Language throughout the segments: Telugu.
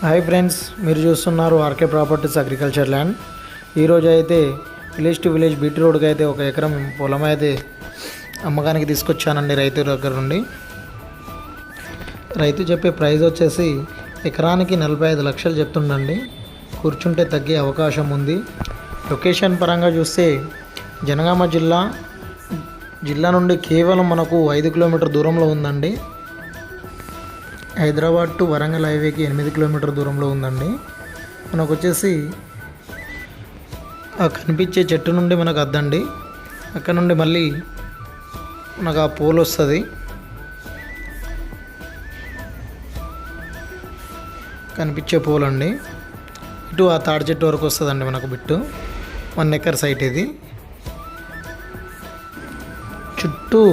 హాయ్ ఫ్రెండ్స్, మీరు చూస్తున్నారు ఆర్కే ప్రాపర్టీస్ అగ్రికల్చర్ ల్యాండ్. ఈరోజు అయితే విలేజ్ టు విలేజ్ బీటీ రోడ్కి అయితే ఒక ఎకరం పొలం అయితే అమ్మకానికి తీసుకొచ్చానండి రైతు దగ్గర నుండి. రైతు చెప్పే ప్రైస్ వచ్చేసి ఎకరానికి 45 లక్షలు చెప్తుండండి. కూర్చుంటే తగ్గే అవకాశం ఉంది. లొకేషన్ పరంగా చూస్తే జనగామ జిల్లా నుండి కేవలం మనకు 5 కిలోమీటర్ దూరంలో ఉందండి. హైదరాబాద్ టు వరంగల్ హైవేకి 8 కిలోమీటర్ దూరంలో ఉందండి. మనకు వచ్చేసి ఆ కనిపించే చెట్టు నుండి మనకు అద్దండి, అక్కడ నుండి మళ్ళీ మనకు ఆ పోల్ వస్తుంది. కనిపించే పోల్ అండి, ఇటు ఆ తాడి చెట్టు వరకు వస్తుందండి మనకు బిట్టు. 1 ఎకర్ సైట్ ఇది. చుట్టూ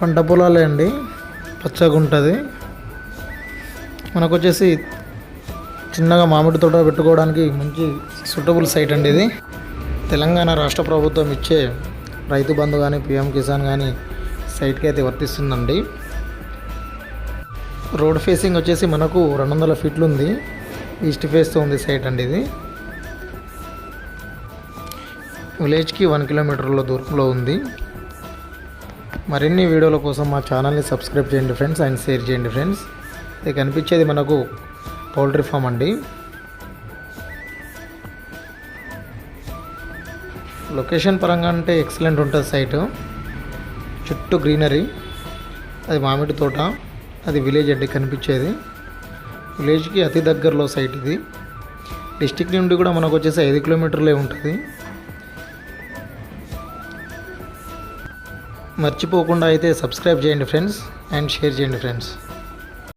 పంట పొలాలే అండి, పచ్చగా ఉంటుంది. మనకు వచ్చేసి చిన్నగా మామిడి తోట పెట్టుకోవడానికి మంచి సూటబుల్ సైట్ అండి ఇది. తెలంగాణ రాష్ట్ర ప్రభుత్వం ఇచ్చే రైతు బంధు కానీ పిఎం కిసాన్ కానీ సైట్కి అయితే వర్తిస్తుందండి. రోడ్ ఫేసింగ్ వచ్చేసి మనకు 200 ఫీట్లు ఉంది. ఈస్ట్ ఫేస్తో ఉంది సైట్ అండి ఇది. విలేజ్కి 1 కిలోమీటర్ల దూరంలో ఉంది. మరిన్ని వీడియోల కోసం మా ఛానల్ని సబ్స్క్రైబ్ చేయండి ఫ్రెండ్స్, అండ్ షేర్ చేయండి ఫ్రెండ్స్. ఇది కనిపించేది మనకు పౌల్ట్రీ ఫామ్ అండి. లొకేషన్ పరంగా అంటే ఎక్సలెంట్ ఉంటుంది సైటు. చుట్టూ గ్రీనరీ, అది మామిడి తోట, అది విలేజ్ అండి కనిపించేది. విలేజ్కి అతి దగ్గరలో సైట్ ఇది. డిస్టిక్ నుండి కూడా మనకు వచ్చేసి 5 కిలోమీటర్లే ఉంటుంది. మర్చిపోకుండా అయితే సబ్స్క్రైబ్ చేయండి ఫ్రెండ్స్, అండ్ షేర్ చేయండి ఫ్రెండ్స్.